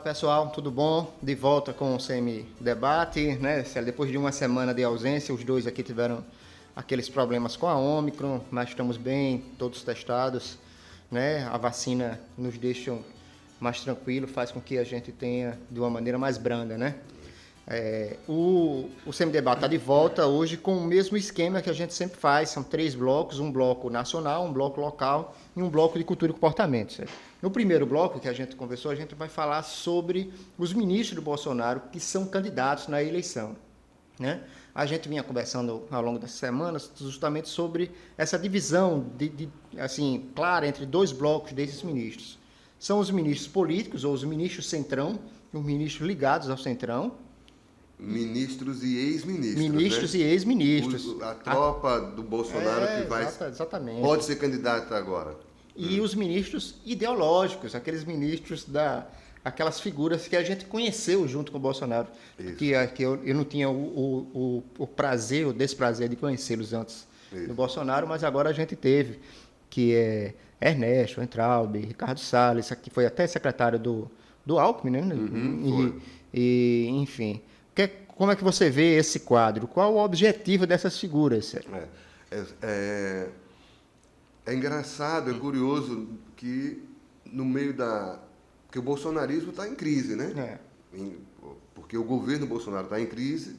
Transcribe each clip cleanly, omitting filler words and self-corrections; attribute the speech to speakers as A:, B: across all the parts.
A: Olá pessoal, tudo bom? De volta com o Semi-Debate, né? Depois de uma semana de ausência, os dois aqui tiveram aqueles problemas com a Ômicron, mas estamos bem, todos testados, né? A vacina nos deixa mais tranquilo, faz com que a gente tenha de uma maneira mais branda, né? O Semi-Debate está de volta hoje com o mesmo esquema que a gente sempre faz, são 3 blocos, um bloco nacional, um bloco local e um bloco de cultura e comportamento, certo? No primeiro bloco que a gente conversou, a gente vai falar sobre os ministros do Bolsonaro que são candidatos na eleição, né? A gente vinha conversando ao longo das semanas justamente sobre essa divisão assim, clara entre 2 blocos desses ministros. São os ministros políticos ou os ministros centrão, os ministros ligados ao centrão,
B: ministros e ex-ministros.
A: Ministros, né? E ex-ministros.
B: A tropa do Bolsonaro que vai.
A: Exatamente.
B: Pode ser candidata agora.
A: E os ministros ideológicos, aqueles ministros aquelas figuras que a gente conheceu junto com o Bolsonaro. Que eu não tinha o prazer, o desprazer de conhecê-los antes do Bolsonaro, mas agora a gente teve, que é Ernesto Weintraub, Ricardo Salles, que foi até secretário do Alckmin, né? Enfim. Como é que você vê esse quadro? Qual o objetivo dessas figuras?
B: É engraçado, é curioso que no meio porque o bolsonarismo está em crise, né? Porque o governo Bolsonaro está em crise,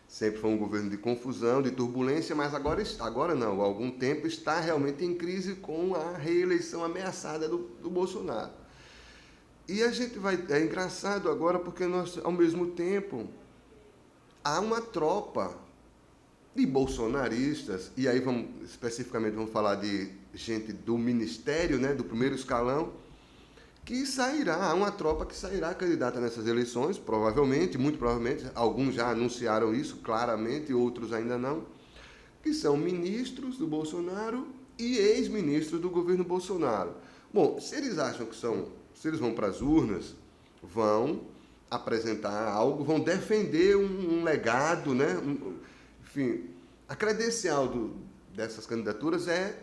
B: sempre foi um governo de confusão, de turbulência, mas agora não, há algum tempo está realmente em crise com a reeleição ameaçada do Bolsonaro. E é engraçado agora porque nós, ao mesmo tempo, há uma tropa de bolsonaristas, e aí especificamente vamos falar de gente do ministério, né, do primeiro escalão, há uma tropa que sairá candidata nessas eleições, provavelmente, muito provavelmente, alguns já anunciaram isso claramente, outros ainda não, que são ministros do Bolsonaro e ex-ministros do governo Bolsonaro. Bom, se eles vão para as urnas, vão apresentar algo, vão defender um legado, né? Enfim, a credencial dessas candidaturas é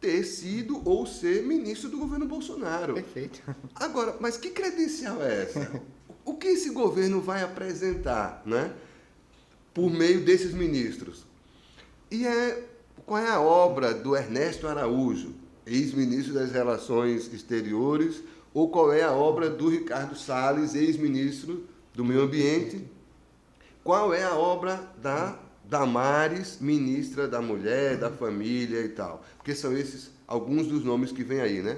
B: ter sido ou ser ministro do governo Bolsonaro.
A: Perfeito.
B: Agora, mas que credencial é essa? O que esse governo vai apresentar, né? Por meio desses ministros? Qual é a obra do Ernesto Araújo, ex-ministro das Relações Exteriores, ou qual é a obra do Ricardo Salles, ex-ministro do Meio Ambiente? Qual é a obra da Damares, ministra da Mulher, da Família e tal? Porque são esses alguns dos nomes que vêm aí, né?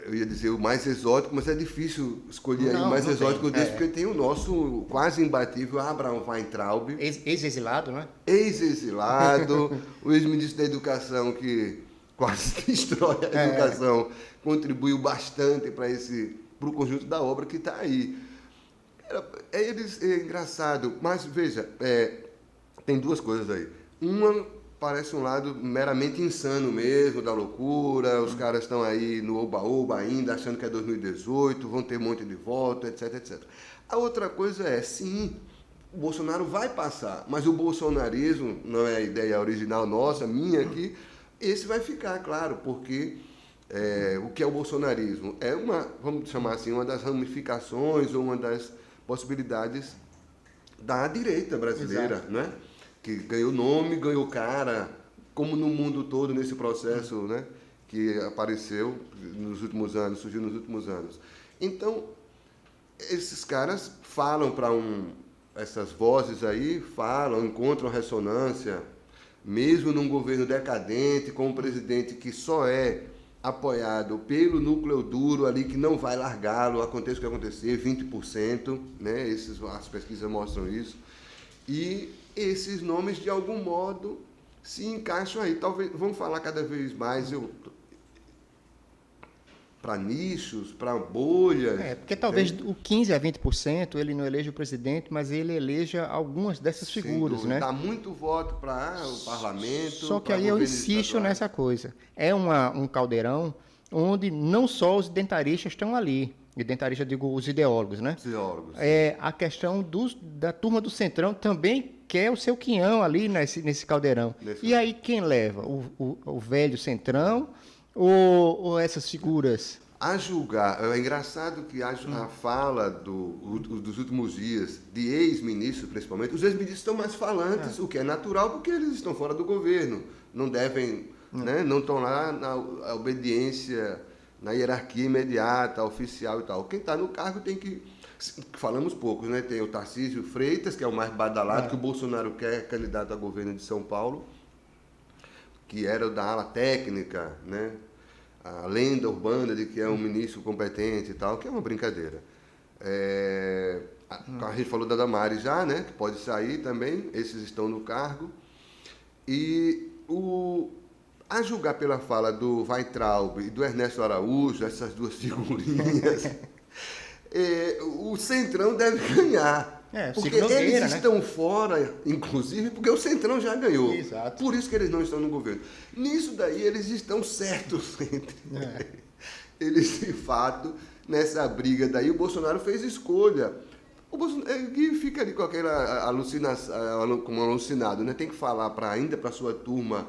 B: Eu ia dizer o mais exótico, mas é difícil escolher aí o mais exótico desse, porque tem o nosso quase imbatível Abraham Weintraub.
A: Ex-exilado, né?
B: Ex-exilado, o ex-ministro da Educação que quase destrói a educação, contribuiu bastante para o conjunto da obra que está aí. É engraçado, mas veja, tem 2 coisas aí. Uma parece um lado meramente insano mesmo, da loucura, os caras estão aí no oba-oba ainda, achando que é 2018, vão ter um monte de voto, etc, etc. A outra coisa sim, o Bolsonaro vai passar, mas o bolsonarismo, não é a ideia original nossa, minha aqui, esse vai ficar, claro, porque o que é o bolsonarismo? É vamos chamar assim, uma das ramificações ou uma das possibilidades da direita brasileira, né? Que ganhou nome, ganhou cara, como no mundo todo nesse processo, né? Que apareceu nos últimos anos, surgiu nos últimos anos. Então, esses caras falam essas vozes aí, encontram ressonância, mesmo num governo decadente, com um presidente que só é apoiado pelo núcleo duro ali, que não vai largá-lo, aconteça o que acontecer, 20%, né? As pesquisas mostram isso. E esses nomes, de algum modo, se encaixam aí. Talvez, vamos falar cada vez mais para nichos, para bolhas.
A: Porque talvez o 15% a 20% ele não eleja o presidente, mas ele eleja algumas dessas figuras, né?
B: Dá muito voto para o parlamento.
A: Só que aí eu insisto nessa coisa. É um caldeirão onde não só os dentaristas estão ali. E dentarista, digo, os ideólogos, né?
B: Os ideólogos.
A: A questão da turma do Centrão também quer o seu quinhão ali nesse caldeirão. E aí quem leva? O velho Centrão ou essas figuras
B: A julgar, é engraçado que a fala dos últimos dias, de ex-ministros principalmente, os ex-ministros estão mais falantes, o que é natural porque eles estão fora do governo, não devem, né, não estão lá na obediência, na hierarquia imediata, oficial e tal. Quem está no cargo tem que... Falamos poucos, né? Tem o Tarcísio Freitas, que é o mais badalado, que o Bolsonaro quer, candidato a governo de São Paulo, que era o da ala técnica, né? A lenda urbana de que é um ministro competente e tal, que é uma brincadeira. A gente falou da Damares já, né? Que pode sair também, esses estão no cargo. E a julgar pela fala do Weintraub e do Ernesto Araújo, essas duas figurinhas, o Centrão deve ganhar. Porque eles estão fora, inclusive, porque o Centrão já ganhou.
A: Exato.
B: Por isso que eles não estão no governo. Nisso daí, eles estão certos. Eles, de fato, nessa briga daí, o Bolsonaro fez escolha. O Bolsonaro ele fica ali com aquela alucinação, como alucinado, né? Tem que falar ainda para a sua turma,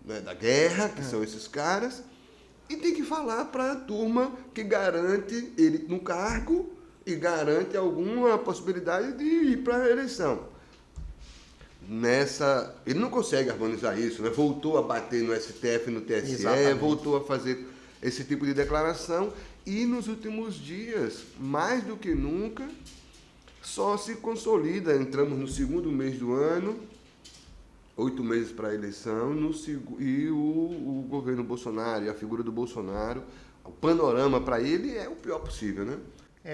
B: né, da guerra, que são esses caras, e tem que falar para a turma que garante ele no cargo e garante alguma possibilidade de ir para a eleição. Ele não consegue harmonizar isso, né? Voltou a bater no STF, no TSE, exatamente, voltou a fazer esse tipo de declaração e nos últimos dias, mais do que nunca, só se consolida. Entramos no segundo mês do ano, 8 meses para a eleição, e o governo Bolsonaro e a figura do Bolsonaro, o panorama para ele é o pior possível, né?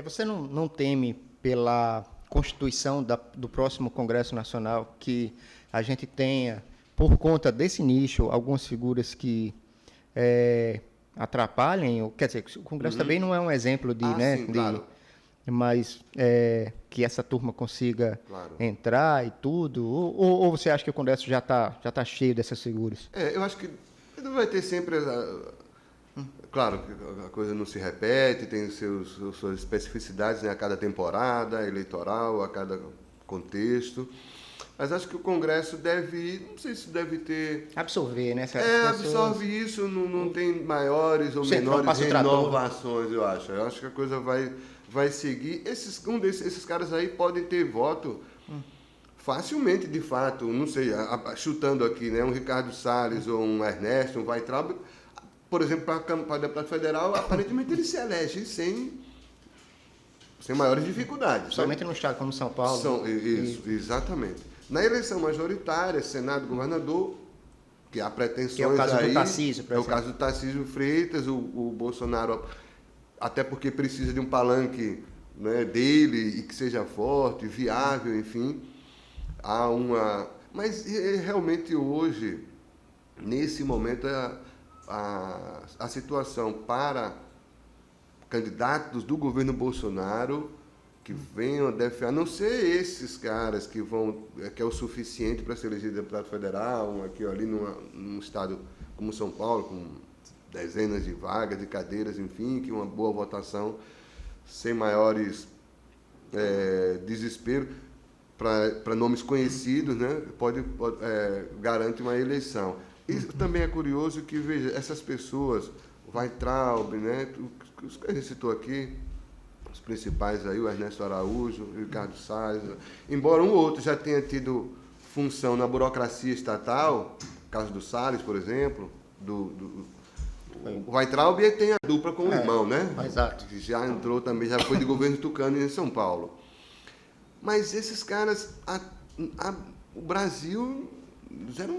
A: Você não teme pela constituição do próximo Congresso Nacional que a gente tenha, por conta desse nicho, algumas figuras que atrapalhem? Quer dizer, o Congresso também não é um exemplo de...
B: Sim, claro.
A: Mas que essa turma consiga entrar e tudo? Ou você acha que o Congresso já tá cheio dessas figuras?
B: Eu acho que vai ter sempre... Claro que a coisa não se repete, tem suas especificidades, né, a cada temporada eleitoral, a cada contexto. Mas acho que o Congresso deve, não sei se deve ter...
A: Absorver, né?
B: Absorve isso, não tem maiores ou menores renovações, eu acho. Eu acho que a coisa vai seguir. Esses caras aí podem ter voto facilmente, de fato, não sei, chutando aqui, né, um Ricardo Salles ou um Ernesto, um Weintraub, por exemplo, para deputado federal, aparentemente ele se elege sem maiores dificuldades.
A: Somente no estado como São Paulo.
B: Exatamente. Na eleição majoritária, Senado, governador, que há pretensões aí... Que
A: é o caso do Tarcísio, por exemplo.
B: É o caso do Tarcísio Freitas, o Bolsonaro, até porque precisa de um palanque, né, dele e que seja forte, viável, enfim. Mas realmente hoje, nesse momento, a situação para candidatos do governo Bolsonaro que venham a defiar, a não ser esses caras que é o suficiente para ser elegido deputado federal, aqui ou ali num estado como São Paulo, com dezenas de vagas, de cadeiras, enfim, que uma boa votação, sem maiores desespero, para nomes conhecidos, né, garante uma eleição. Isso também é curioso que, veja, essas pessoas, o Weintraub, né, os que a gente citou aqui, os principais aí, o Ernesto Araújo, o Ricardo Salles, embora um ou outro já tenha tido função na burocracia estatal, caso do Salles, por exemplo, o Weintraub tem a dupla com o irmão, né?
A: Exato.
B: Que já entrou também, já foi de governo tucano em São Paulo. Mas esses caras, o Brasil...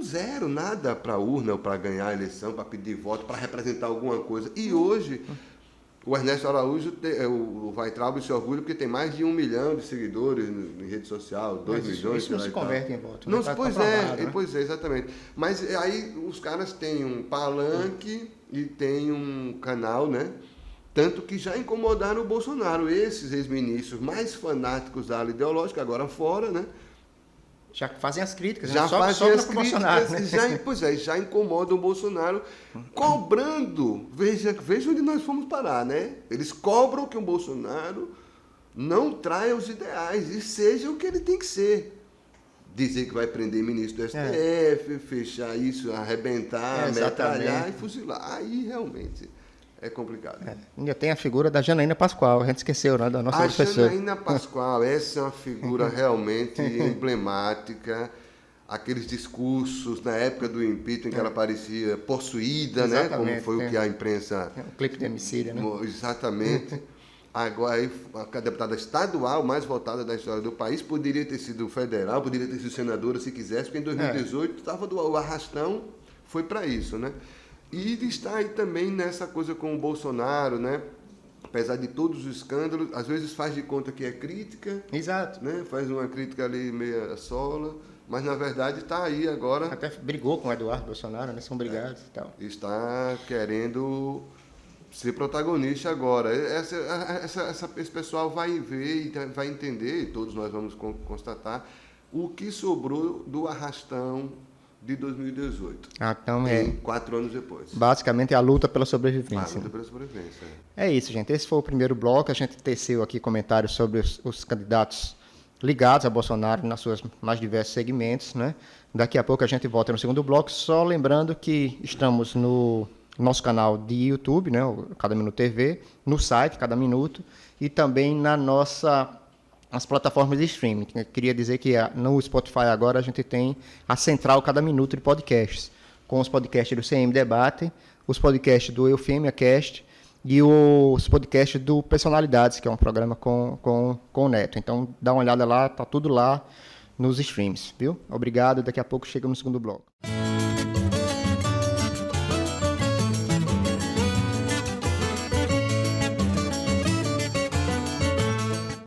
B: Zero, nada para a urna ou para ganhar a eleição, para pedir voto, para representar alguma coisa. E hoje, o Ernesto Araújo, o Weintraub se orgulha porque tem mais de 1 milhão de seguidores em rede social, 2 milhões.
A: Isso não se converte em voto.
B: Não, pois é, exatamente. Mas aí os caras têm um palanque e têm um canal, né? Tanto que já incomodaram o Bolsonaro. Esses ex-ministros mais fanáticos da ala ideológica, agora fora, né?
A: Já fazem as críticas,
B: já fazem as críticas,
A: né?
B: já incomodam o Bolsonaro, cobrando. Veja onde nós fomos parar, né? Eles cobram que o Bolsonaro não traia os ideais e seja o que ele tem que ser. Dizer que vai prender ministro do STF, fechar isso, arrebentar, metralhar e fuzilar. Aí realmente é complicado.
A: Ainda tem a figura da Janaína Pascoal, a gente esqueceu, né, da nossa professora.
B: A Janaína Pascoal, essa é uma figura realmente emblemática. Aqueles discursos na época do impeachment que ela parecia possuída, né? Como foi o que a imprensa...
A: O clipe de Emicida, né?
B: Exatamente. Agora, aí, a deputada estadual mais votada da história do país, poderia ter sido federal, poderia ter sido senadora se quisesse, porque em 2018 estava o arrastão, foi para isso, né? E está aí também nessa coisa com o Bolsonaro, né? Apesar de todos os escândalos, às vezes faz de conta que é crítica.
A: Exato.
B: Né? Faz uma crítica ali meia sola, mas na verdade está aí agora.
A: Até brigou com o Eduardo Bolsonaro, né? São brigados e tal.
B: Está querendo ser protagonista agora. Esse pessoal vai ver e vai entender, e todos nós vamos constatar, o que sobrou do arrastão de 2018.
A: Então
B: 4 anos depois.
A: Basicamente é a luta pela sobrevivência.
B: A luta pela sobrevivência.
A: É isso, gente. Esse foi o primeiro bloco. A gente teceu aqui comentários sobre os candidatos ligados a Bolsonaro nas suas mais diversos segmentos, né? Daqui a pouco a gente volta no segundo bloco, só lembrando que estamos no nosso canal de YouTube, né? O Cada Minuto TV, no site Cada Minuto e também nas plataformas de streaming. Eu queria dizer que no Spotify agora a gente tem a central Cada Minuto de podcasts, com os podcasts do CM Debate, os podcasts do Eufêmia Cast e os podcasts do Personalidades, que é um programa com o Neto. Então, dá uma olhada lá, tá tudo lá nos streams, viu? Obrigado, daqui a pouco chega no segundo bloco.